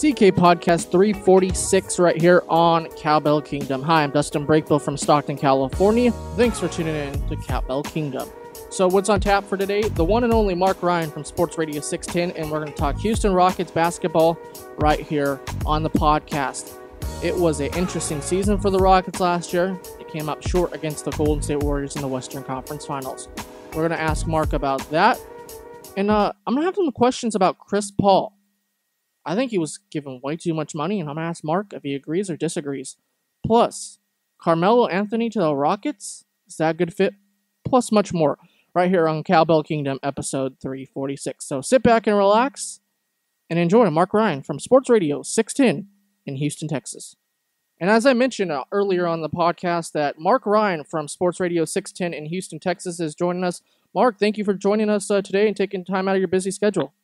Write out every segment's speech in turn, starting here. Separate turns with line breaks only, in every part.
CK Podcast 346 right here on Cowbell Kingdom. Hi, I'm Dustin Breakbill from Stockton, California. Thanks for tuning in to Cowbell Kingdom. So what's on tap for today? The one and only Marc Ryan from Sports Radio 610, and we're going to talk Houston Rockets basketball right here on the podcast. It was an interesting season for the Rockets last year. It came up short against the Golden State Warriors in the Western Conference Finals. We're going to ask Marc about that. And I'm going to have some questions about Chris Paul. I think he was given way too much money, and I'm going to ask Marc if he agrees or disagrees. Plus, Carmelo Anthony to the Rockets? Is that a good fit? Plus much more right here on Cowbell Kingdom episode 346. So sit back and relax and enjoy Marc Ryan from Sports Radio 610 in Houston, Texas. And as I mentioned earlier on the podcast, that Marc Ryan from Sports Radio 610 in Houston, Texas is joining us. Marc, thank you for joining us today and taking time out of your busy schedule.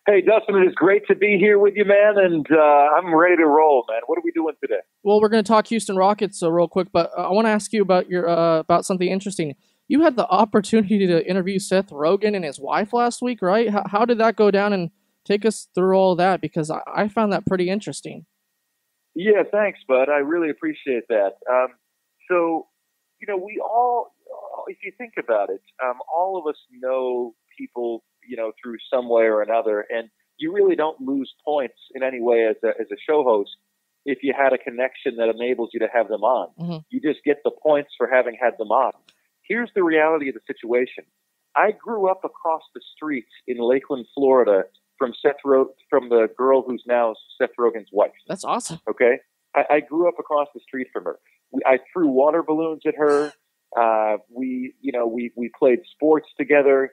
Hey, Dustin, it is great to be here with you, man, and I'm ready to roll, man. What are we doing today?
Well, we're going to talk Houston Rockets real quick, but I want to ask you about about something interesting. You had the opportunity to interview Seth Rogen and his wife last week, right? How did that go down? And take us through all that, because I found that pretty interesting.
Yeah, thanks, bud. I really appreciate that. So, we all, if you think about it, all of us know people, through some way or another, and you really don't lose points in any way as a show host if you had a connection that enables you to have them on. Mm-hmm. You just get the points for having had them on. Here's the reality of the situation. I grew up across the street in Lakeland, Florida, from the girl who's now Seth Rogen's wife.
That's awesome.
Okay, I grew up across the street from her. I threw water balloons at her. We played sports together.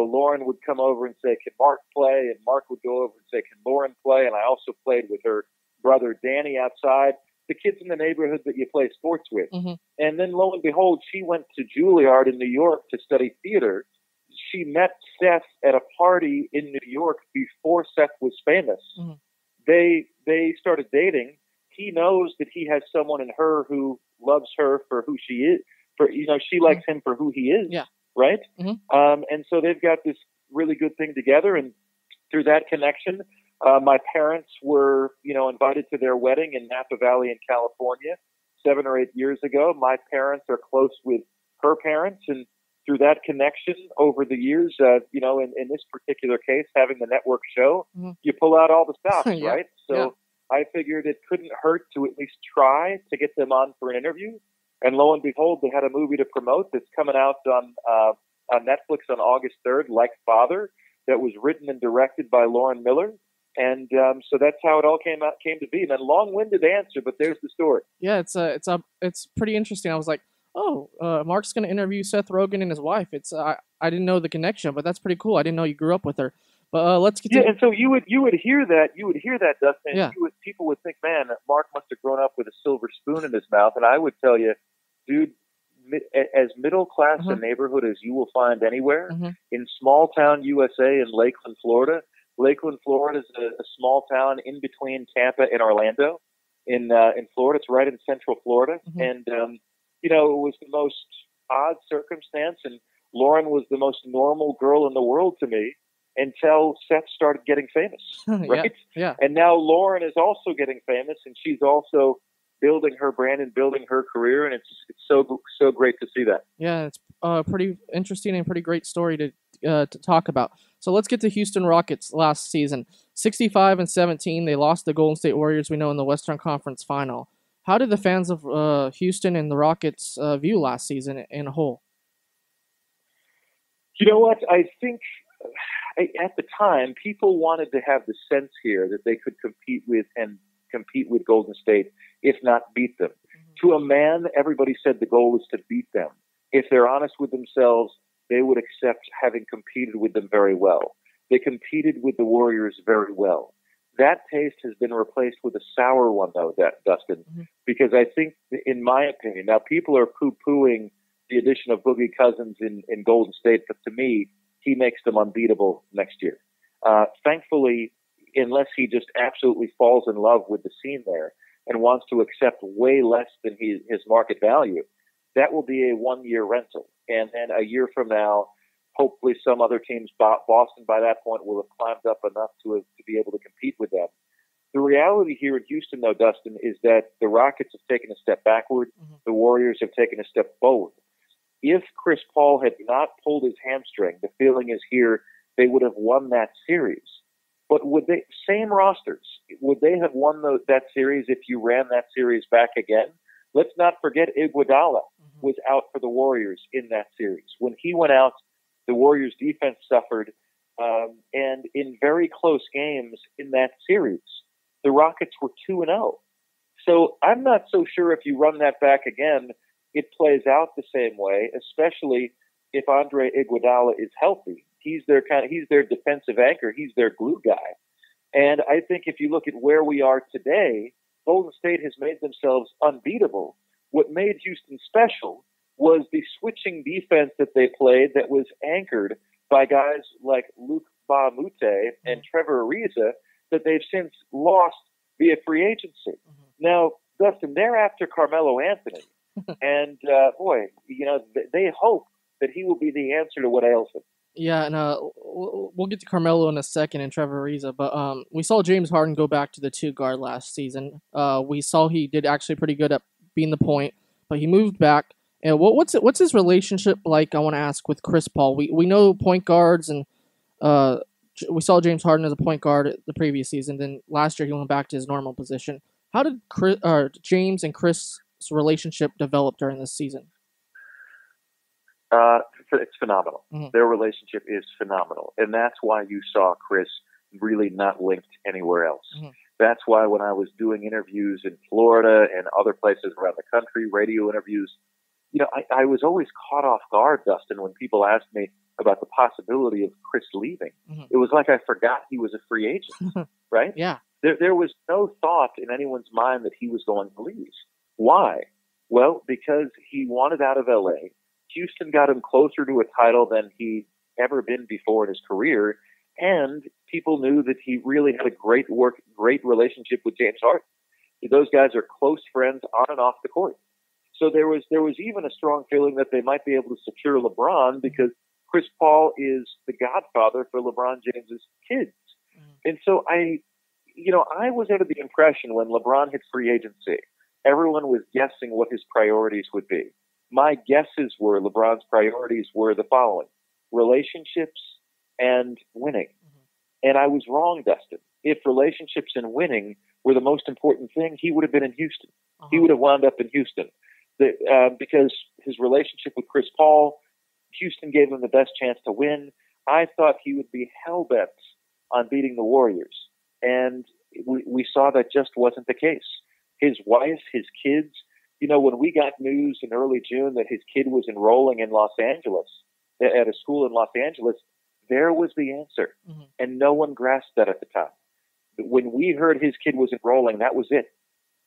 Lauren would come over and say, "Can Marc play?" And Marc would go over and say, "Can Lauren play?" And I also played with her brother Danny outside. The kids in the neighborhood that you play sports with. Mm-hmm. And then lo and behold, she went to Juilliard in New York to study theater. She met Seth at a party in New York before Seth was famous. Mm-hmm. They started dating. He knows that he has someone in her who loves her for who she is. She likes him for who he is.
Yeah.
Right?
Mm-hmm.
And so they've got this really good thing together. And through that connection, my parents were, invited to their wedding in Napa Valley in California 7 or 8 years ago. My parents are close with her parents. And through that connection over the years, in this particular case, having the network show, mm-hmm. you pull out all the stops,
yeah.
right? So I figured it couldn't hurt to at least try to get them on for an interview. And lo and behold, they had a movie to promote that's coming out on Netflix on August 3rd, Like Father, that was written and directed by Lauren Miller. And so that's how it all came to be. And a long-winded answer, but there's the story.
Yeah, it's pretty interesting. I was like, Marc's going to interview Seth Rogen and his wife. I didn't know the connection, but that's pretty cool. I didn't know you grew up with her. But let's get to...
Yeah, and so you would hear that, Dustin.
Yeah.
People would think, man, Marc must have grown up with a silver spoon in his mouth. And I would tell you, dude, as middle-class a neighborhood as you will find anywhere, in small-town USA in Lakeland, Florida. Lakeland, Florida is a small town in between Tampa and Orlando in Florida. It's right in central Florida. Mm-hmm. And, it was the most odd circumstance, and Lauren was the most normal girl in the world to me until Seth started getting famous, right?
Yeah.
And now Lauren is also getting famous, and she's also building her brand and building her career, and it's so great to see that.
Yeah, it's pretty interesting and pretty great story to talk about. So let's get to Houston Rockets last season. 65-17, they lost the Golden State Warriors, we know, in the Western Conference Final. How did the fans of Houston and the Rockets view last season in a whole?
You know what? I think at the time, people wanted to have the sense here that they could compete with Golden State, if not beat them. Mm-hmm. To a man, everybody said the goal was to beat them. If they're honest with themselves, they would accept having competed with them very well. They competed with the Warriors very well. That taste has been replaced with a sour one, though, Dustin, mm-hmm. because I think, in my opinion, now people are poo-pooing the addition of Boogie Cousins in Golden State, but to me, he makes them unbeatable next year. Thankfully, unless he just absolutely falls in love with the scene there and wants to accept way less than his market value, that will be a one-year rental. And then a year from now, Hopefully some other teams, Boston by that point will have climbed up enough to be able to compete with them. The reality here in Houston, though, Dustin, is that the Rockets have taken a step backward. Mm-hmm. The Warriors have taken a step forward. If Chris Paul had not pulled his hamstring, the feeling is here they would have won that series. But would they, same rosters, would they have won that series if you ran that series back again? Let's not forget Iguodala was out for the Warriors in that series. When he went out, the Warriors' defense suffered, and in very close games in that series, the Rockets were 2-0. So I'm not so sure if you run that back again, it plays out the same way, especially if Andre Iguodala is healthy. He's their defensive anchor. He's their glue guy. And I think if you look at where we are today, Golden State has made themselves unbeatable. What made Houston special was the switching defense that they played that was anchored by guys like Luke Baamute and Trevor Ariza that they've since lost via free agency. Mm-hmm. Now, Dustin, they're after Carmelo Anthony. And, boy, they hope that he will be the answer to what ails him.
Yeah, and we'll get to Carmelo in a second and Trevor Ariza, but we saw James Harden go back to the 2-guard last season. We saw he did actually pretty good at being the point, but he moved back. And what's his relationship like, I want to ask, with Chris Paul? We know point guards, and we saw James Harden as a point guard the previous season. Then last year he went back to his normal position. How did James and Chris' relationship develop during this season?
It's phenomenal. Mm-hmm. Their relationship is phenomenal. And that's why you saw Chris really not linked anywhere else. Mm-hmm. That's why when I was doing interviews in Florida and other places around the country, radio interviews, I was always caught off guard, Dustin, when people asked me about the possibility of Chris leaving. Mm-hmm. It was like I forgot he was a free agent, right?
Yeah.
There was no thought in anyone's mind that he was going to leave. Why? Well, because he wanted out of LA. Houston got him closer to a title than he'd ever been before in his career, and people knew that he really had a great relationship with James Harden. Those guys are close friends on and off the court. So there was even a strong feeling that they might be able to secure LeBron because Chris Paul is the godfather for LeBron James's kids. And so I was under the impression when LeBron hit free agency, everyone was guessing what his priorities would be. My guesses were LeBron's priorities were the following: relationships and winning. Mm-hmm. And I was wrong, Dustin. If relationships and winning were the most important thing, he would have been in Houston. Uh-huh. He would have wound up in Houston. Because his relationship with Chris Paul, Houston gave him the best chance to win. I thought he would be hell-bent on beating the Warriors. And we saw that just wasn't the case. His wife, his kids, when we got news in early June that his kid was enrolling in Los Angeles, at a school in Los Angeles, there was the answer. Mm-hmm. And no one grasped that at the time. When we heard his kid was enrolling, that was it.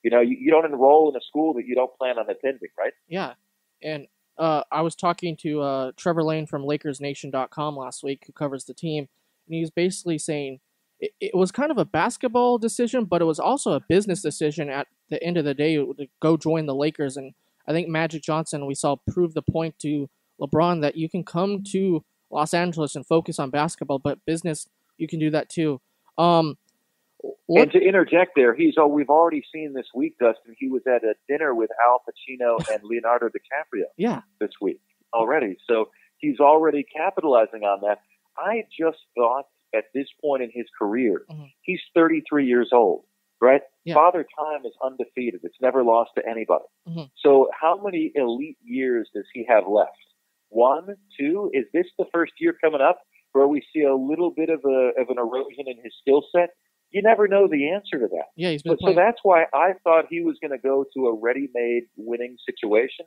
You don't enroll in a school that you don't plan on attending, right?
Yeah. And I was talking to Trevor Lane from LakersNation.com last week, who covers the team, and he was basically saying it was kind of a basketball decision, but it was also a business decision at the end of the day to go join the Lakers. And I think Magic Johnson, we saw, prove the point to LeBron that you can come to Los Angeles and focus on basketball, but business, you can do that too.
And to interject there, we've already seen this week, Dustin, he was at a dinner with Al Pacino and Leonardo DiCaprio this week already. So he's already capitalizing on that. I just thought at this point in his career, he's 33 years old, right? Yeah. Father Time is undefeated. It's never lost to anybody. Mm-hmm. So how many elite years does he have left? 1, 2? Is this the first year coming up where we see a little bit of an erosion in his skill set? You never know the answer to that.
Yeah, he's been
so that's why I thought he was going to go to a ready-made winning situation,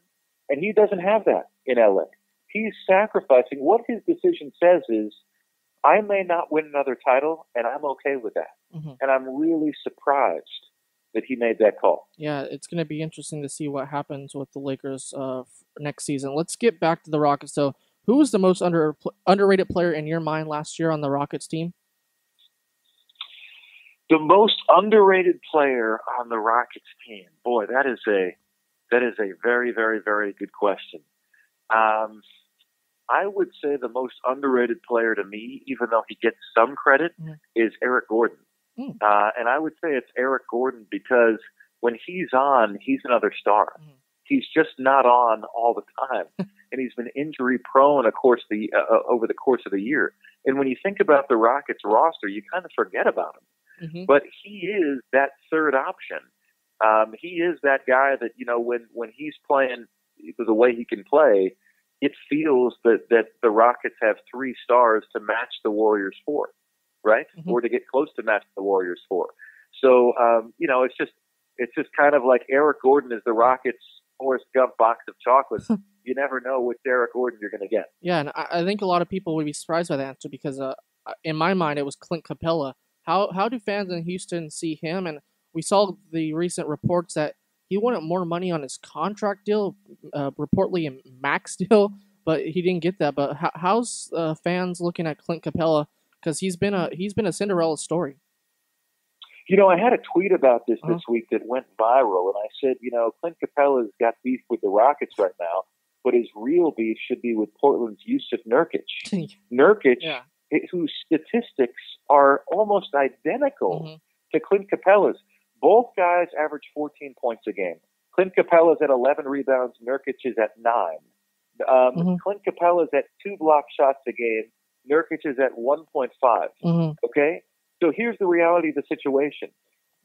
and he doesn't have that in LA. He's sacrificing. What his decision says is, I may not win another title, and I'm okay with that. Mm-hmm. And I'm really surprised that he made that call.
Yeah, it's going to be interesting to see what happens with the Lakers next season. Let's get back to the Rockets. So, who was the most underrated player in your mind last year on the Rockets team?
The most underrated player on the Rockets team. Boy, that is a very, very, very good question. I would say the most underrated player to me, even though he gets some credit, is Eric Gordon. And I would say it's Eric Gordon because when he's on, he's another star. He's just not on all the time. And he's been injury prone, of course, over the course of the year. And when you think about the Rockets roster, you kind of forget about him. But he is that third option. He is that guy that, you know, when he's playing the way he can play, it feels that the Rockets have 3 stars to match the Warriors 4, right? Or to get close to match the Warriors 4. So, you know, it's just kind of like Eric Gordon is the Rockets' Forrest Gump box of chocolates. You never know which Eric Gordon you're going to get.
Yeah, and I think a lot of people would be surprised by that answer because in my mind it was Clint Capella. How do fans in Houston see him? And we saw the recent reports that he wanted more money on his contract deal, reportedly a max deal, but he didn't get that. But how's fans looking at Clint Capella? Because he's been a Cinderella story.
You know, I had a tweet about this week that went viral, and I said, you know, Clint Capella's got beef with the Rockets right now, but his real beef should be with Portland's Jusuf Nurkic. Nurkic, whose statistics are almost identical to Clint Capella's. Both guys average 14 points a game. Clint Capella's at 11 rebounds. Nurkic is at 9. Clint Capella's at 2 block shots a game. Nurkic is at 1.5. Okay? So here's the reality of the situation.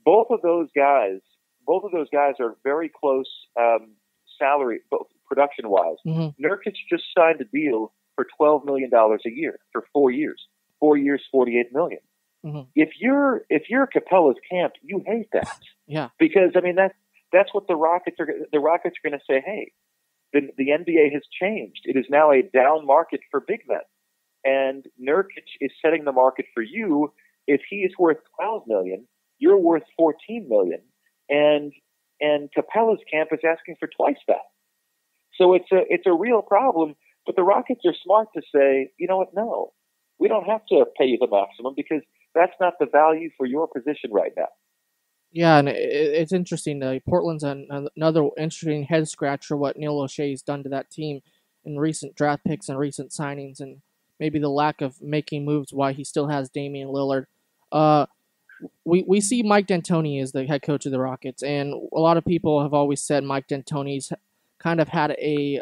Both of those guys are very close salary, production-wise. Nurkic just signed a deal for $12 million a year for 4 years. 4 years, $48 million. If you're Capella's camp, you hate that. Because I mean that's what the Rockets are. The Rockets are going to say, hey, the NBA has changed. It is now a down market for big men, and Nurkic is setting the market for you. If he is worth $12 million, you're worth $14 million, and Capella's camp is asking for twice that. So it's a real problem. But the Rockets are smart to say, you know what? No, we don't have to pay you the maximum because that's not the value for your position right now.
Yeah, and it's interesting. Portland's another interesting head scratcher. What Neil O'Shea's done to that team in recent draft picks and recent signings, and maybe the lack of making moves. Why he still has Damian Lillard. We see Mike D'Antoni as the head coach of the Rockets, and a lot of people have always said Mike D'Antoni's kind of had a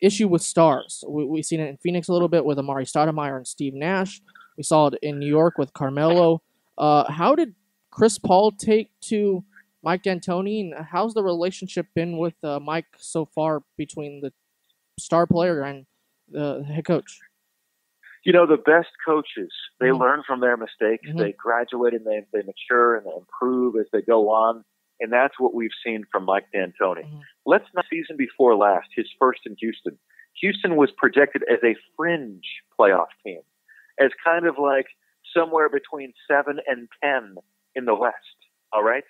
issue with stars. We've seen it in Phoenix a little bit with Amari Stoudemire and Steve Nash. We saw it in New York with Carmelo. How did Chris Paul take to Mike D'Antoni, and how's the relationship been with Mike so far between the star player and the head coach?
You know, the best coaches, they learn from their mistakes. They graduate and they mature and they improve as they go on. And that's what we've seen from Mike D'Antoni. Let's not season before last, his first in Houston. Houston was projected as a fringe playoff team, as kind of like somewhere between 7 and 10 in the West. All right.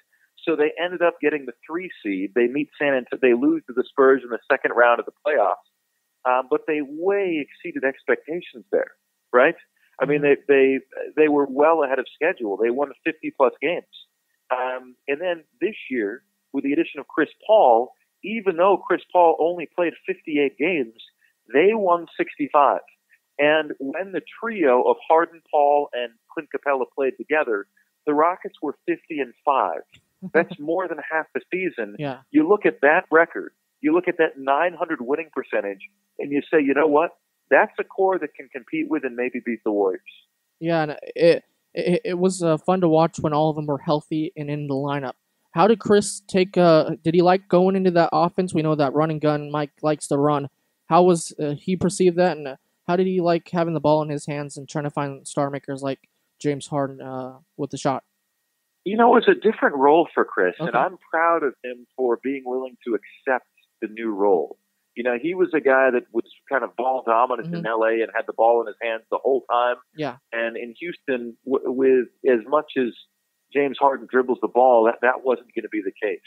So they ended up getting the 3 seed. They meet San Antonio. They lose to the Spurs in the second round of the playoffs. But they way exceeded expectations there. Right. I mean, they were well ahead of schedule. They won 50 plus games. And then this year, with the addition of Chris Paul, even though Chris Paul only played 58 games, they won 65. And when the trio of Harden, Paul, and Clint Capella played together, the Rockets were 50-5. That's more than half the season. You look at that record, you look at that 900 winning percentage, and you say, you know what? That's a core that can compete with and maybe beat the Warriors. Yeah,
and it was fun to watch when all of them were healthy and in the lineup. How did Chris take? Did he like going into that offense? We know that run and gun Mike likes to run. How was he perceived that, and how did he like having the ball in his hands and trying to find star makers like James Harden with the shot?
You know, it's a different role for Chris, and I'm proud of him for being willing to accept the new role. You know, he was a guy that was kind of ball dominant in L.A. and had the ball in his hands the whole time. And in Houston, with as much as James Harden dribbles the ball, that wasn't going to be the case.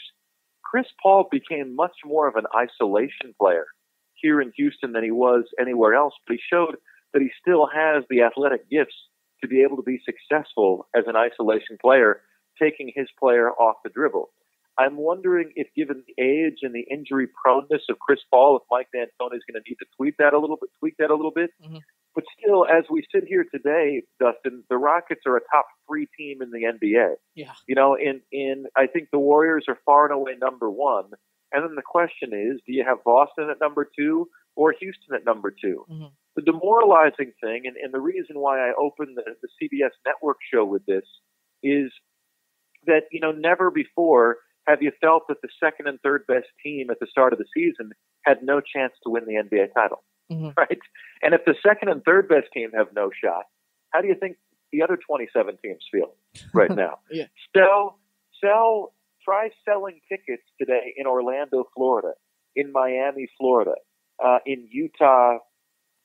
Chris Paul became much more of an isolation player here in Houston than he was anywhere else, but he showed that he still has the athletic gifts to be able to be successful as an isolation player, taking his player off the dribble. I'm wondering if, given the age and the injury proneness of Chris Paul, if Mike D'Antoni is going to need to tweak that a little bit.
Mm-hmm.
But still, as we sit here today, Dustin, the Rockets are a top 3 team in the NBA.
Yeah.
You know, in I think the Warriors are far and away number 1. And then the question is, do you have Boston at number 2 or Houston at number 2?
Mm-hmm.
The demoralizing thing, and the reason why I opened the CBS network show with this, is that, you know, never before have you felt that the second and third best team at the start of the season had no chance to win the NBA title,
mm-hmm.
right? And if the second and third best team have no shot, how do you think the other 27 teams feel right now?
Yeah.
Try selling tickets today in Orlando, Florida, in Miami, Florida, in Utah,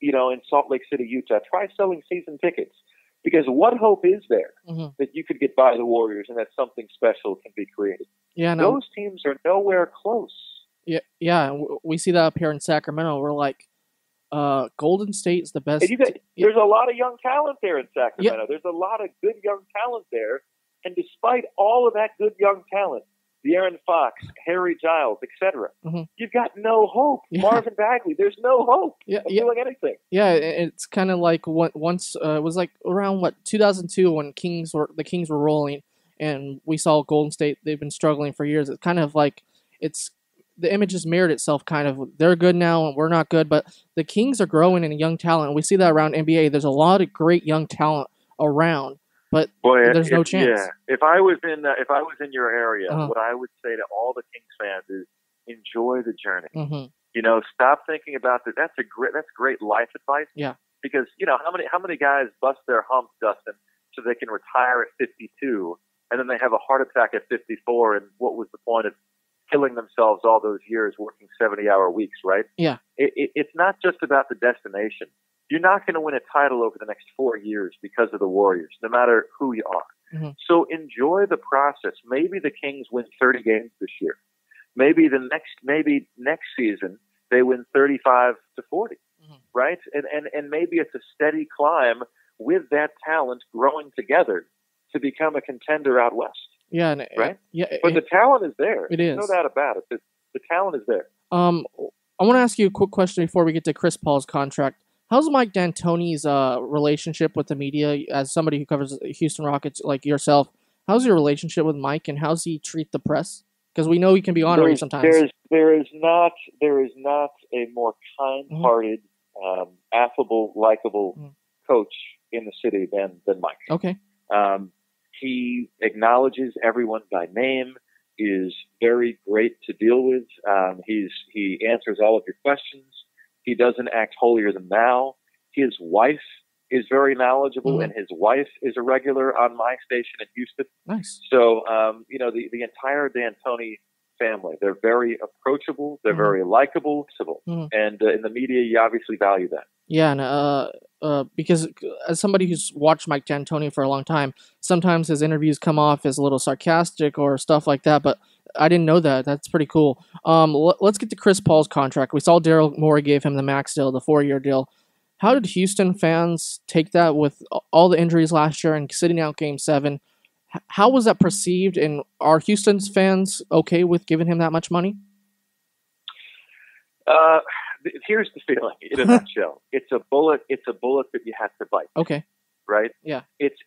you know, in Salt Lake City, Utah. Try selling season tickets. Because what hope is there
mm-hmm.
that you could get by the Warriors and that something special can be created?
Yeah, no.
Those teams are nowhere close.
Yeah. We see that up here in Sacramento. We're like, Golden State's the best.
There's a lot of young talent there in Sacramento.
Yeah.
There's a lot of good young talent there. And despite all of that good young talent, De'Aaron Fox, Harry Giles, etc.,
mm-hmm.
you've got no hope.
Yeah.
Marvin Bagley, there's no hope of doing anything.
Yeah, it's kind of like once it was like around 2002 when the Kings were rolling, and we saw Golden State. They've been struggling for years. It's kind of like the image has mirrored itself. Kind of, they're good now and we're not good, but the Kings are growing in young talent. And we see that around NBA. There's a lot of great young talent around. But there's no chance.
Yeah, if I was in your area,
uh-huh.
what I would say to all the Kings fans is enjoy the journey.
Mm-hmm.
You know, stop thinking about that. That's great life advice.
Yeah.
Because you know how many guys bust their hump, Dustin, so they can retire at 52, and then they have a heart attack at 54. And what was the point of killing themselves all those years working 70-hour weeks? Right.
Yeah.
It's not just about the destination. You're not going to win a title over the next 4 years because of the Warriors, no matter who you are.
Mm-hmm.
So enjoy the process. Maybe the Kings win 30 games this year. Maybe next season they win 35 to 40,
mm-hmm.
right? And maybe it's a steady climb with that talent growing together to become a contender out west.
Yeah,
right.
But
the talent is there.
It is.
No doubt about it. The talent is there.
I want to ask you a quick question before we get to Chris Paul's contract. How's Mike D'Antoni's relationship with the media? As somebody who covers the Houston Rockets like yourself, how's your relationship with Mike, and how's he treat the press? Because we know he can be honorary sometimes.
There is not a more kind-hearted,
mm-hmm.
affable, likable
mm-hmm.
coach in the city than Mike.
Okay.
He acknowledges everyone by name. Is very great to deal with. He answers all of your questions. He doesn't act holier than thou. His wife is very knowledgeable,
mm-hmm.
and his wife is a regular on my station in Houston.
Nice.
So, you know, the entire D'Antoni family, they're very approachable. They're
mm-hmm.
very likable.
Mm-hmm.
And in the media, you obviously value that.
Yeah, and because as somebody who's watched Mike D'Antoni for a long time, sometimes his interviews come off as a little sarcastic or stuff like that, but I didn't know that. That's pretty cool. Let's get to Chris Paul's contract. We saw Daryl Morey gave him the max deal, the 4-year deal. How did Houston fans take that with all the injuries last year and sitting out Game 7? How was that perceived, and are Houston's fans okay with giving him that much money?
Here's the feeling in a nutshell. It's a bullet that you have to bite.
Okay.
Right?
Yeah.
It's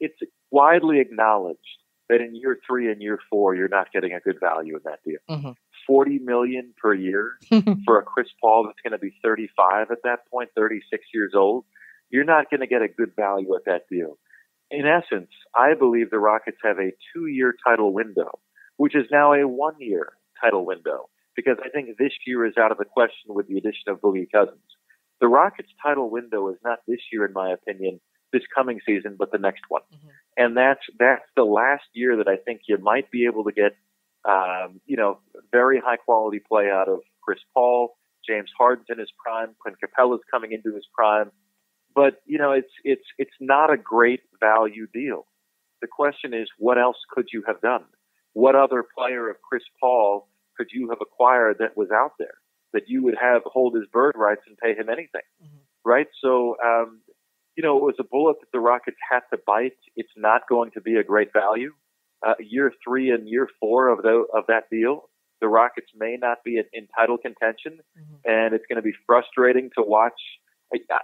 widely acknowledged that in year 3 and year 4, you're not getting a good value in that deal.
Mm-hmm.
$40 million per year for a Chris Paul that's going to be 35 at that point, 36 years old. You're not going to get a good value at that deal. In essence, I believe the Rockets have a 2-year title window, which is now a 1-year title window, because I think this year is out of the question with the addition of Boogie Cousins. The Rockets' title window is not this year, in my opinion, this coming season, but the next one.
Mm-hmm.
And that's the last year that I think you might be able to get, very high quality play out of Chris Paul. James Harden's in his prime. Clint Capella's coming into his prime. But, you know, it's not a great value deal. The question is, what else could you have done? What other player of Chris Paul could you have acquired that was out there that you would have hold his bird rights and pay him anything?
Mm-hmm.
Right? So, it was a bullet that the Rockets had to bite. It's not going to be a great value. year 3 and year 4 of that deal, the Rockets may not be in title contention, and it's going to be frustrating to watch.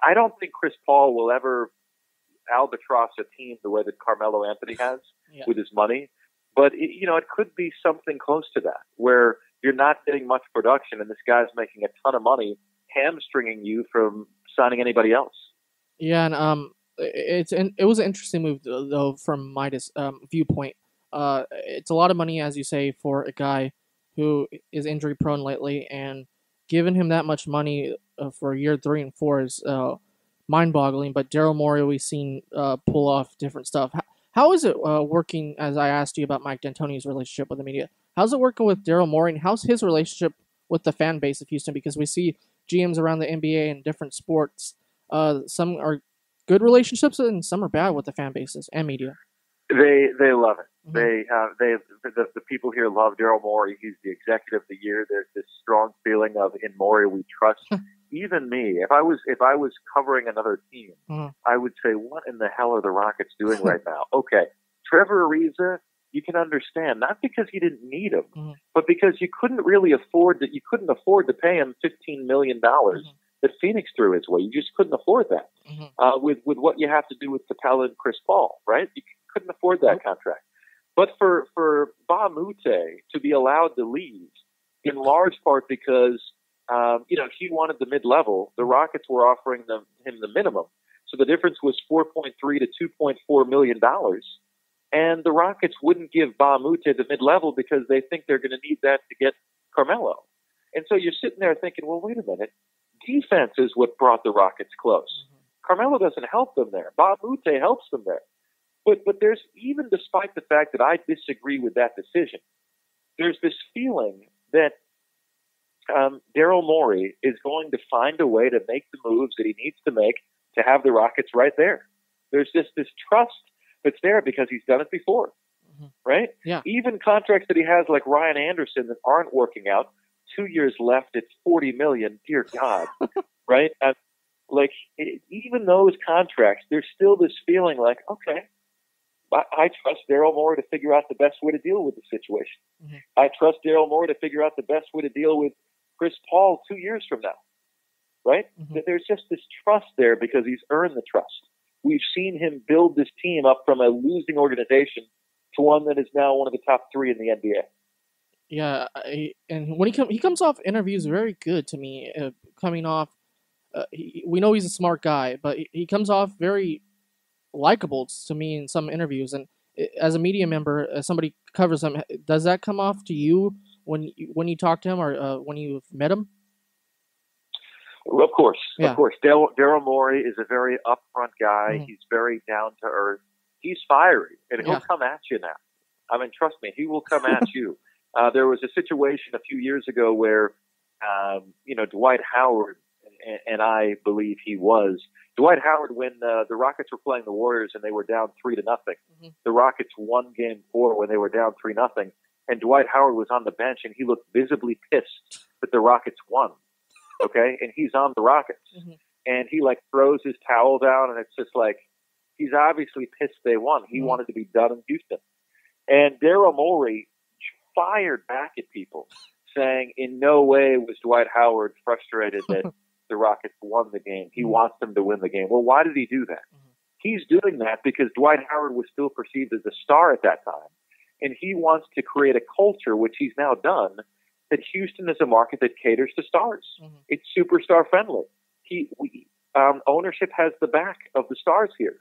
I don't think Chris Paul will ever albatross a team the way that Carmelo Anthony has with his money, but it could be something close to that, where you're not getting much production, and this guy's making a ton of money, hamstringing you from signing anybody else.
Yeah, and it was an interesting move though from my viewpoint. It's a lot of money, as you say, for a guy who is injury prone lately, and giving him that much money for year 3 and 4 is mind boggling. But Daryl Morey, we've seen pull off different stuff. How is it working? As I asked you about Mike D'Antoni's relationship with the media, how's it working with Daryl Morey, and how's his relationship with the fan base of Houston? Because we see GMs around the NBA and different sports. Some are good relationships, and some are bad with the fan bases and media.
They love it. The people here love Daryl Morey. He's the executive of the year. There's this strong feeling of, in Morey we trust. Even me, if I was covering another team, I would say, what in the hell are the Rockets doing right now? Okay, Trevor Ariza, you can understand, not because he didn't need him, but because you couldn't afford to pay him $15 million that Phoenix threw his way. You just couldn't afford that with what you have to do with Capella and Chris Paul, right? You couldn't afford that contract. But for Ba Mute to be allowed to leave, in large part because he wanted the mid-level, the Rockets were offering him the minimum. So the difference was $4.3 to $2.4 million. And the Rockets wouldn't give Ba Mute the mid-level because they think they're going to need that to get Carmelo. And so you're sitting there thinking, well, wait a minute. Defense is what brought the Rockets close. Carmelo doesn't help them there. Ba Mute helps them there. But there's, even despite the fact that I disagree with that decision, there's this feeling that Daryl Morey is going to find a way to make the moves that he needs to make to have the Rockets right there. There's this trust that's there because he's done it before, right? Yeah. Even contracts that he has, like Ryan Anderson, that aren't working out. 2 years left, it's $40 million. Dear God, right? Even those contracts, there's still this feeling like, okay, I trust Daryl Morey to figure out the best way to deal with the situation. I trust Daryl Morey to figure out the best way to deal with Chris Paul 2 years from now, right? There's just this trust there because he's earned the trust. We've seen him build this team up from a losing organization to one that is now one of the top 3 in the NBA.
Yeah, and when he comes off interviews very good to me. Coming off, we know he's a smart guy, but he comes off very likable to me in some interviews. And as a media member, as somebody covers him, does that come off to you when you talk to him or when you've met him?
Of course. Daryl Morey is a very upfront guy. He's very down to earth. He's fiery, and he'll come at you now. I mean, trust me, he will come at you. There was a situation a few years ago where, Dwight Howard, and I believe he was, Dwight Howard, when the Rockets were playing the Warriors and they were down 3-0. The Rockets won Game 4 when they were down 3-0, and Dwight Howard was on the bench and he looked visibly pissed that the Rockets won. Okay, and he's on the Rockets, and he throws his towel down, and it's just like he's obviously pissed they won. He wanted to be done in Houston, and Daryl Morey fired back at people, saying in no way was Dwight Howard frustrated that the Rockets won the game. He wants them to win the game. Well, why did he do that? He's doing that because Dwight Howard was still perceived as a star at that time, and he wants to create a culture, which he's now done, that Houston is a market that caters to stars. It's superstar friendly. Ownership has the back of the stars here.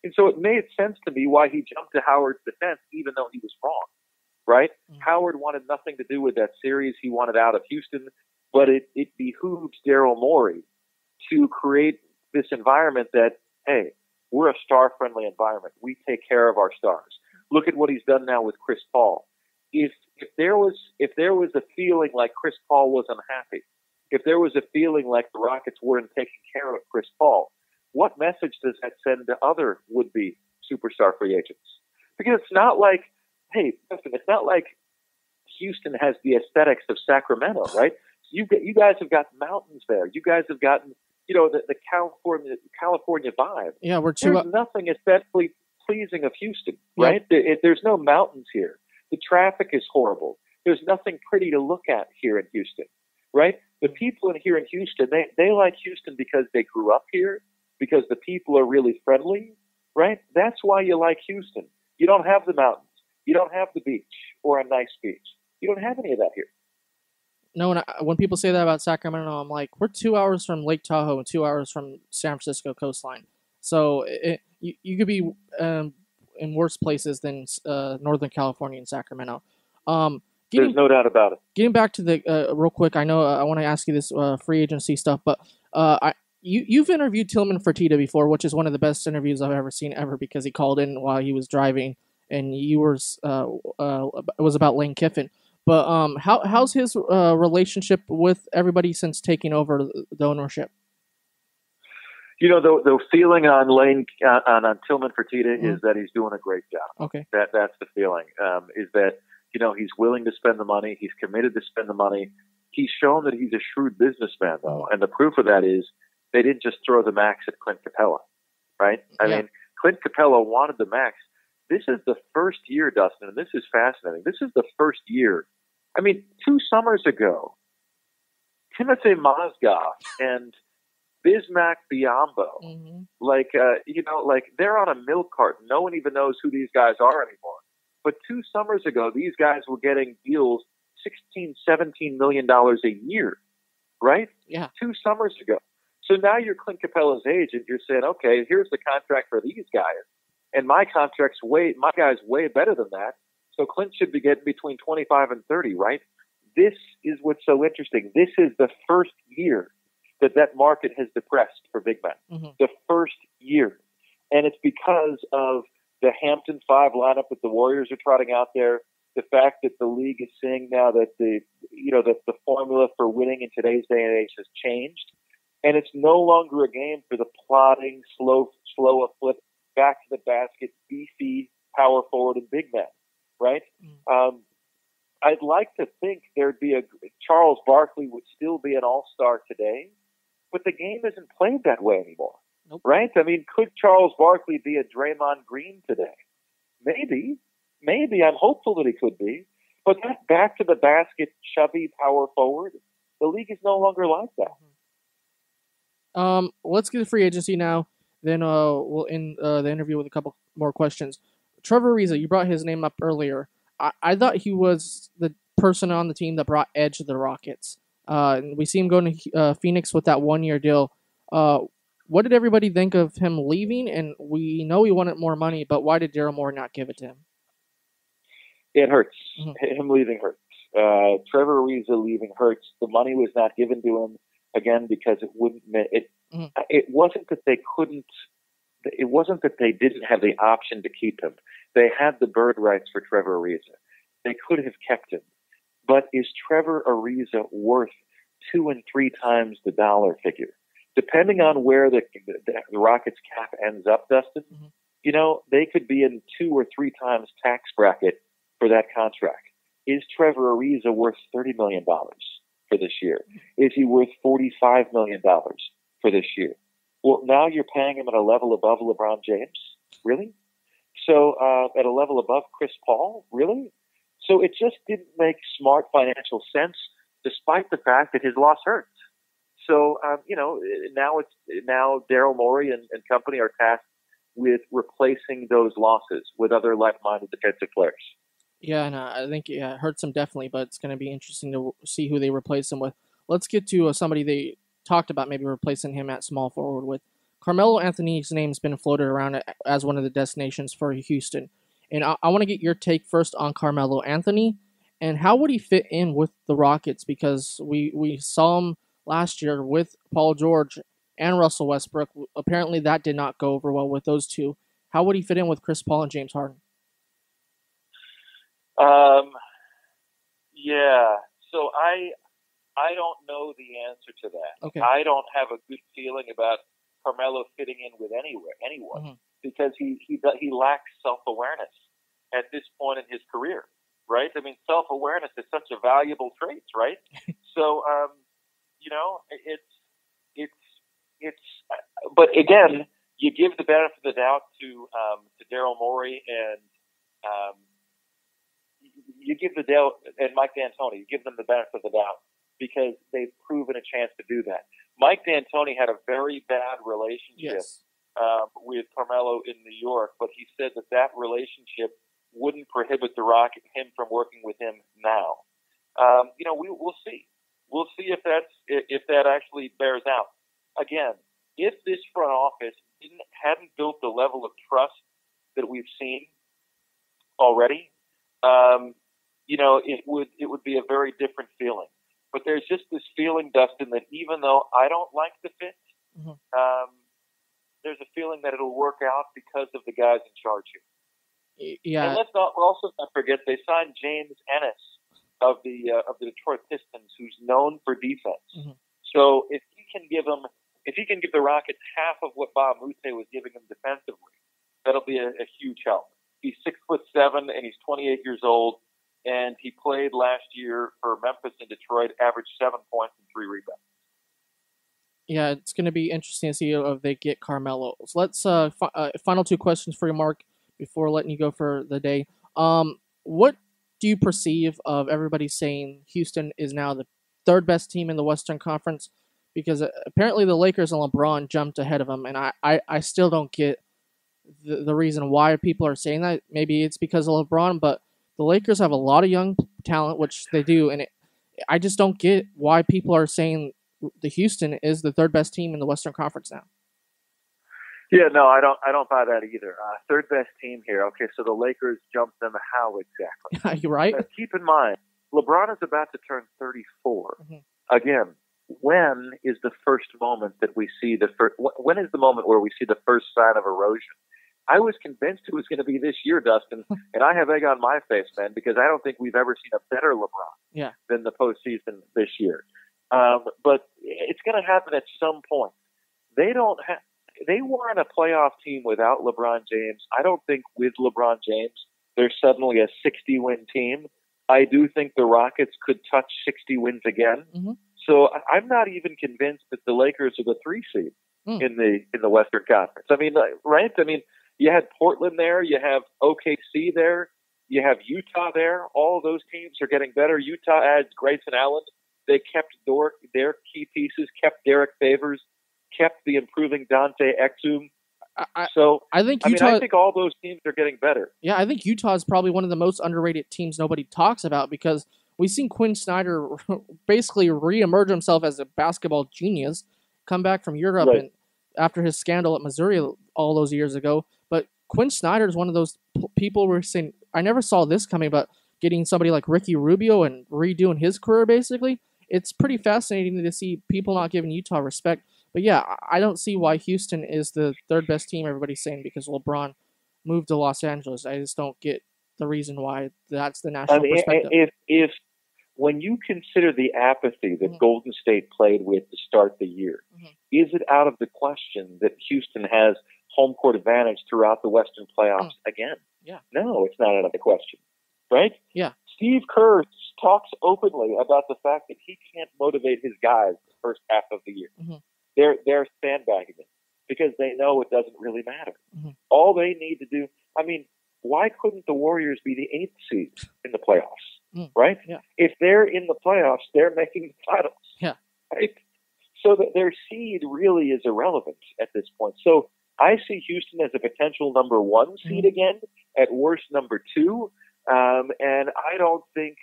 And so it made sense to me why he jumped to Howard's defense, even though he was wrong, right? Howard wanted nothing to do with that series. He wanted out of Houston, but it behooves Daryl Morey to create this environment that, hey, we're a star-friendly environment. We take care of our stars. Look at what he's done now with Chris Paul. If there was a feeling like Chris Paul was unhappy, if there was a feeling like the Rockets weren't taking care of Chris Paul, what message does that send to other would-be superstar free agents? Because it's not like, hey, listen, it's not like Houston has the aesthetics of Sacramento, right? You guys have got mountains there. You guys have gotten, the California vibe.
Yeah,
There's nothing aesthetically pleasing of Houston, right? There's no mountains here. The traffic is horrible. There's nothing pretty to look at here in Houston, right? The people here in Houston, they like Houston because they grew up here, because the people are really friendly, right? That's why you like Houston. You don't have the mountains. You don't have the beach or a nice beach. You don't have any of that here.
No, when people say that about Sacramento, I'm like, we're 2 hours from Lake Tahoe and 2 hours from San Francisco coastline. So you could be in worse places than Northern California and Sacramento.
There's no doubt about it.
Getting back to the real quick, I know I want to ask you this free agency stuff, but you've interviewed Tillman Fertitta before, which is one of the best interviews I've ever seen because he called in while he was driving, and it was about Lane Kiffin. But how's his relationship with everybody since taking over the ownership?
You know, the feeling on on Tillman Fertitta is that he's doing a great job.
Okay,
that's the feeling. Is that, you know, he's willing to spend the money. He's committed to spend the money. He's shown that he's a shrewd businessman, though, and the proof of that is they didn't just throw the max at Clint Capella, right? I mean, Clint Capella wanted the max. This is the first year, Dustin, and this is fascinating. This is the first year. I mean, 2 summers ago, Timothy Mozgov and Bismack Biyombo, like they're on a milk carton. No one even knows who these guys are anymore. But 2 summers ago, these guys were getting deals $16-17 million a year, right?
Yeah.
2 summers ago. So now you're Clint Capella's agent. You're saying, okay, here's the contract for these guys, and my guy's way better than that. So Clint should be getting between 25 and 30, right? This is what's so interesting. This is the first year that market has depressed for big men. The first year. And it's because of the Hampton 5 lineup that the Warriors are trotting out there, the fact that the league is seeing now that the formula for winning in today's day and age has changed. And it's no longer a game for the plodding, slow a flip, back to the basket, beefy, power forward and big men, right? I'd like to think there'd be Charles Barkley would still be an all-star today, but the game isn't played that way anymore, right? I mean, could Charles Barkley be a Draymond Green today? Maybe. I'm hopeful that he could be. But that back to the basket, chubby power forward, the league is no longer like that.
Let's get to free agency now. Then we'll end the interview with a couple more questions. Trevor Ariza, you brought his name up earlier. I thought he was the person on the team that brought edge to the Rockets. We see him going to Phoenix with that 1-year deal. What did everybody think of him leaving? And we know he wanted more money, but why did Daryl Morey not give it to him?
It hurts. Him leaving hurts. Trevor Ariza leaving hurts. The money was not given to him, again, because it wouldn't. It wasn't that they couldn't. It wasn't that they didn't have the option to keep him. They had the bird rights for Trevor Ariza. They could have kept him. But is Trevor Ariza worth 2 and 3 times the dollar figure? Depending on where the Rockets cap ends up, Dustin, you know, they could be in 2 or 3 times tax bracket for that contract. Is Trevor Ariza worth $30 million for this year? Is he worth $45 million for this year? Well, now you're paying him at a level above LeBron James? Really? So at a level above Chris Paul? Really? So it just didn't make smart financial sense, despite the fact that his loss hurt. So, now Daryl Morey and company are tasked with replacing those losses with other like-minded defensive players. Yeah, and I think it hurts them definitely, but it's going to be interesting to see who they replace him with. Let's get to somebody they talked about maybe replacing him at small forward with. Carmelo Anthony's name's been floated around as one of the destinations for Houston. And I want to get your take first on Carmelo Anthony, and how would he fit in with the Rockets? Because we saw him last year with Paul George and Russell Westbrook. Apparently that did not go over well with those two. How would he fit in with Chris Paul and James Harden? Yeah. So I don't know the answer to that.
Okay.
I don't have a good feeling about Carmelo fitting in with anyone, because he lacks self-awareness at this point in his career, right? I mean, self-awareness is such a valuable trait, right? So, but again, you give the benefit of the doubt to Daryl Morey and you give the doubt and Mike D'Antoni. You give them the benefit of the doubt because they've proven a chance to do that. Mike D'Antoni had a very bad relationship with Carmelo in New York, but he said that relationship wouldn't prohibit the Rocket him from working with him now. We'll see. We'll see if that actually bears out. Again, if this front office hadn't built the level of trust that we've seen already, it would be a very different feeling. But there's just this feeling, Dustin, that even though I don't like the fit, there's a feeling that it'll work out because of the guys in charge here.
Yeah.
And let's also not forget they signed James Ennis of the Detroit Pistons, who's known for defense. So if he can give the Rockets half of what Bob Moute was giving them defensively, that'll be a huge help. He's 6'7" and he's 28 years old, and he played last year for Memphis and Detroit, averaged 7 points and 3 rebounds.
Yeah, it's going to be interesting to see if they get Carmelo. So let's final 2 questions for you, Mark, before letting you go for the day. What do you perceive of everybody saying Houston is now the 3rd best team in the Western Conference? Because apparently the Lakers and LeBron jumped ahead of them, and I still don't get the reason why people are saying that. Maybe it's because of LeBron, but the Lakers have a lot of young talent, which they do, and I just don't get why people are saying the Houston is the 3rd best team in the Western Conference now.
Yeah, no, I don't buy that either. 3rd best team here. Okay, so the Lakers jumped them how exactly?
You're right.
Keep in mind, LeBron is about to turn 34. Again, when is the first moment that we see when is the moment where we see the first sign of erosion? I was convinced it was going to be this year, Dustin, and I have egg on my face, man, because I don't think we've ever seen a better LeBron than the postseason this year. But it's going to happen at some point. They weren't a playoff team without LeBron James. I don't think with LeBron James, they're suddenly a 60-win team. I do think the Rockets could touch 60 wins again. So I'm not even convinced that the Lakers are the 3 seed in the Western Conference. I mean, right? I mean, you had Portland there, you have OKC there, you have Utah there. All of those teams are getting better. Utah adds Grayson Allen. They kept their key pieces, kept Derek Favors, kept the improving Dante Exum. I think all those teams are getting better.
Yeah, I think Utah is probably one of the most underrated teams nobody talks about because we've seen Quinn Snyder basically reemerge himself as a basketball genius, come back from Europe and after his scandal at Missouri all those years ago. But Quinn Snyder is one of those people we're saying, I never saw this coming, but getting somebody like Ricky Rubio and redoing his career basically. It's pretty fascinating to see people not giving Utah respect. But yeah, I don't see why Houston is the 3rd best team everybody's saying because LeBron moved to Los Angeles. I just don't get the reason why that's the national perspective.
If when you consider the apathy that Golden State played with to start the year, is it out of the question that Houston has home court advantage throughout the Western playoffs again?
Yeah. No,
it's not out of the question, right?
Yeah.
Steve Kerr talks openly about the fact that he can't motivate his guys the first half of the year. They're sandbagging it because they know it doesn't really matter. All they need to do, I mean, why couldn't the Warriors be the 8th seed in the playoffs, right?
Yeah.
If they're in the playoffs, they're making the finals.
Yeah.
Right? So that their seed really is irrelevant at this point. So I see Houston as a potential number 1 seed again, at worst number 2. And I don't think,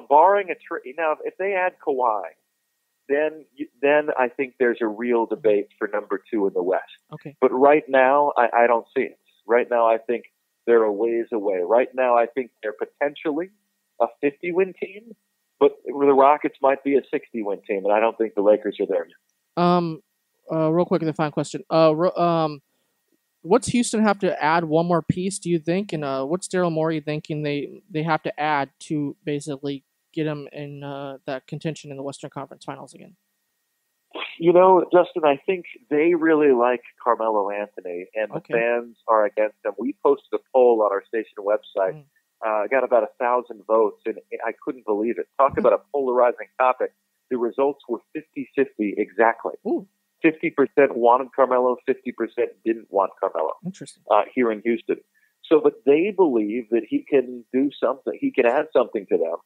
barring a trade. Now, if they add Kawhi, then I think there's a real debate for number 2 in the West.
Okay.
But right now, I don't see it. Right now, I think they're a ways away. Right now, I think they're potentially a 50-win team, but the Rockets might be a 60-win team, and I don't think the Lakers are there yet.
Real quick, the final question. What's Houston have to add one more piece, do you think? And what's Daryl Morey thinking they have to add to basically get them in that contention in the Western Conference Finals again?
Justin, I think they really like Carmelo Anthony, and the fans are against him. We posted a poll on our station website. Got about 1,000 votes, and I couldn't believe it. Talk about a polarizing topic. The results were 50-50 exactly. 50% wanted Carmelo, 50% didn't want Carmelo.
Interesting.
Here in Houston. So, but they believe that he can do something. He can add something to them.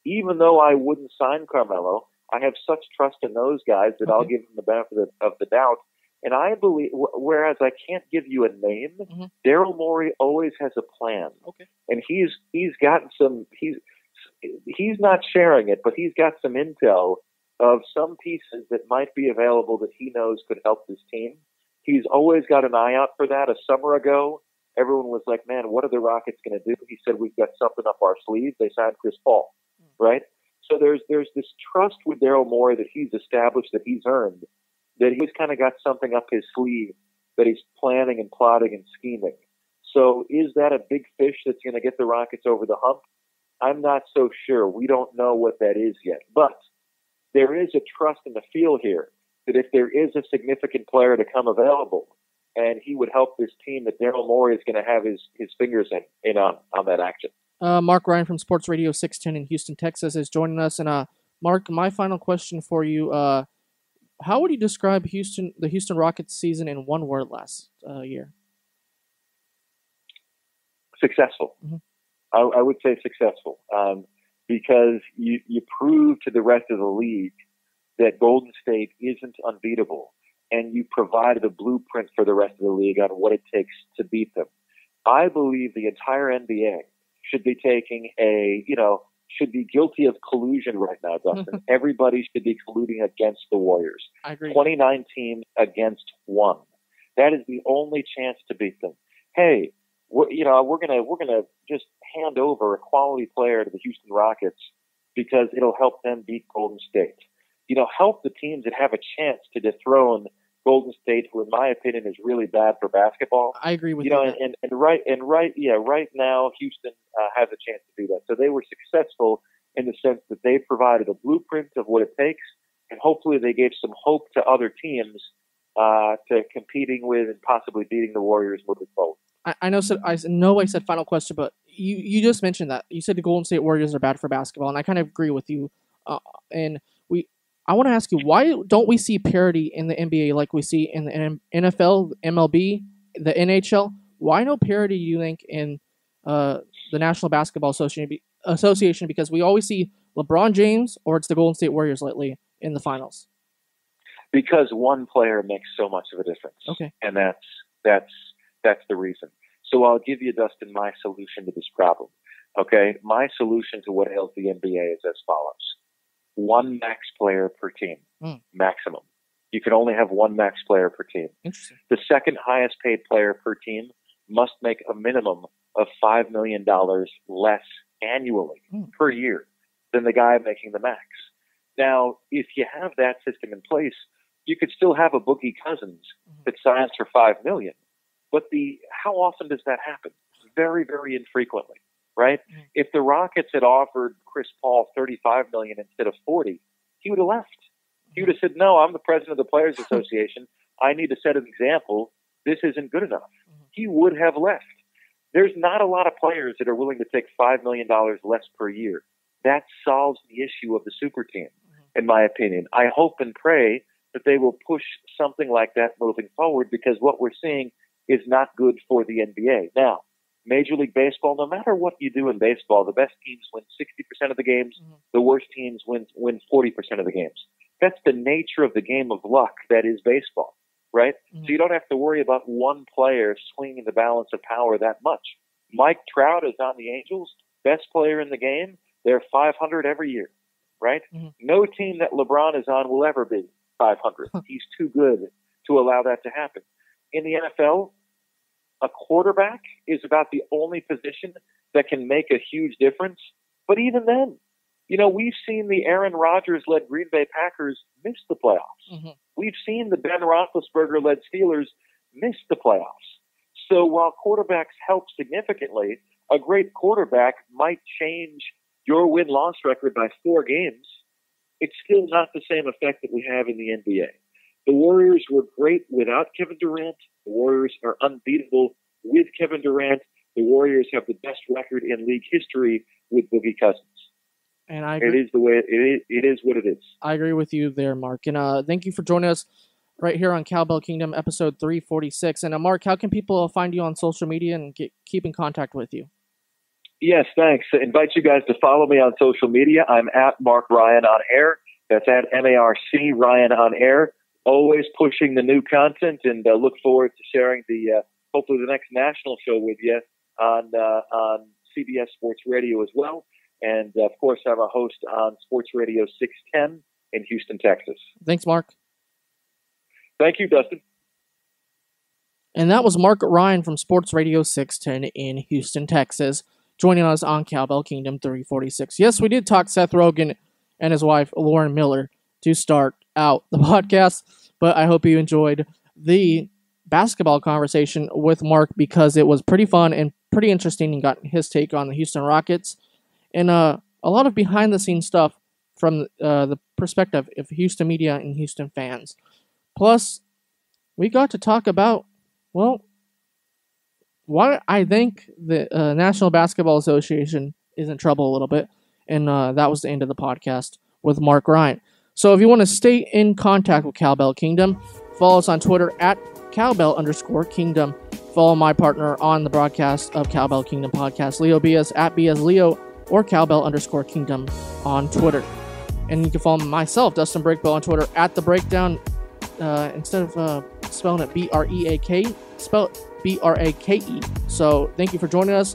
Even though I wouldn't sign Carmelo, I have such trust in those guys that I'll give them the benefit of the doubt. And I believe, whereas I can't give you a name, Daryl Morey always has a plan. Okay. And he's got some, he's not sharing it, but he's got some intel of some pieces that might be available that he knows could help this team. He's always got an eye out for that. A summer ago, everyone was like, man, what are the Rockets going to do? He said, we've got something up our sleeve. They signed Chris Paul, right? So there's this trust with Daryl Morey that he's established, that he's earned, that he's kind of got something up his sleeve that he's planning and plotting and scheming. So is that a big fish that's going to get the Rockets over the hump? I'm not so sure. We don't know what that is yet. But there is a trust in the feel here that if there is a significant player to come available and he would help this team, that Daryl Morey is going to have his fingers in on that action.
Marc Ryan from Sports Radio 610 in Houston, Texas is joining us. And Mark, my final question for you, how would you describe the Houston Rockets season in one word last year?
Successful. I would say successful because you prove to the rest of the league that Golden State isn't unbeatable, and you provided a blueprint for the rest of the league on what it takes to beat them. I believe the entire NBA should be should be guilty of collusion right now, Dustin. Everybody should be colluding against the Warriors.
I agree.
29 teams against 1. That is the only chance to beat them. Hey, we're gonna just hand over a quality player to the Houston Rockets because it'll help them beat Golden State. Help the teams that have a chance to dethrone Golden State, who in my opinion is really bad for basketball.
I agree with you.
Right now Houston has a chance to do that. So they were successful in the sense that they provided a blueprint of what it takes, and hopefully they gave some hope to other teams to competing with and possibly beating the Warriors moving forward.
I know I said final question, but you just mentioned that. You said the Golden State Warriors are bad for basketball, and I kind of agree with you. I want to ask you, why don't we see parity in the NBA like we see in the NFL, MLB, the NHL? Why no parity, do you think, in the National Basketball Association? Because we always see LeBron James or it's the Golden State Warriors lately in the finals.
Because one player makes so much of a difference. Okay. And that's the reason. So I'll give you, Dustin, my solution to this problem. Okay? My solution to what ails the NBA is as follows. 1 max player per team, maximum. You can only have 1 max player per team.
Interesting.
The second highest paid player per team must make a minimum of $5 million less annually per year than the guy making the max. Now, if you have that system in place, you could still have a Boogie Cousins that signs for $5 million. But how often does that happen? Very, very infrequently. Right? If the Rockets had offered Chris Paul $35 million instead of $40, he would have left. He would have said, no, I'm the president of the Players Association. I need to set an example. This isn't good enough. He would have left. There's not a lot of players that are willing to take $5 million less per year. That solves the issue of the super team, in my opinion. I hope and pray that they will push something like that moving forward, because what we're seeing is not good for the NBA. Now, Major League Baseball, no matter what you do in baseball, the best teams win 60% of the games. The worst teams win 40% of the games. That's the nature of the game of luck that is baseball, right? So you don't have to worry about one player swinging the balance of power that much. Mike Trout is on the Angels, best player in the game. They're 500 every year, right? No team that LeBron is on will ever be 500. He's too good to allow that to happen. In the NFL, a quarterback is about the only position that can make a huge difference. But even then, we've seen the Aaron Rodgers-led Green Bay Packers miss the playoffs. We've seen the Ben Roethlisberger-led Steelers miss the playoffs. So while quarterbacks help significantly, a great quarterback might change your win-loss record by 4 games. It's still not the same effect that we have in the NBA. The Warriors were great without Kevin Durant. The Warriors are unbeatable with Kevin Durant. The Warriors have the best record in league history with Boogie Cousins.
And I agree.
It is the way it is what it is.
I agree with you there, Mark. And thank you for joining us right here on Cowbell Kingdom, episode 346. And Mark, how can people find you on social media and keep in contact with you?
Yes, thanks. I invite you guys to follow me on social media. I'm at Marc Ryan on air. That's at MARC Ryan on air. Always pushing the new content, and look forward to sharing hopefully the next national show with you on CBS Sports Radio as well. And of course, I'm a host on Sports Radio 610 in Houston, Texas.
Thanks, Mark.
Thank you, Dustin.
And that was Marc Ryan from Sports Radio 610 in Houston, Texas, joining us on Cowbell Kingdom 346. Yes, we did talk Seth Rogen and his wife, Lauren Miller, to start out the podcast, but I hope you enjoyed the basketball conversation with Mark because it was pretty fun and pretty interesting and got his take on the Houston Rockets and a lot of behind-the-scenes stuff from the perspective of Houston media and Houston fans. Plus, we got to talk about, well, why I think the National Basketball Association is in trouble a little bit, and that was the end of the podcast with Marc Ryan. So if you want to stay in contact with Cowbell Kingdom, follow us on Twitter at Cowbell_Kingdom. Follow my partner on the broadcast of Cowbell Kingdom podcast, Leo Bias, at BiasLeo, or Cowbell_Kingdom on Twitter. And you can follow myself, Dustin Breakbill, on Twitter at The Breakdown. Instead of spelling it B-R-E-A-K, spell it B-R-A-K-E. So thank you for joining us.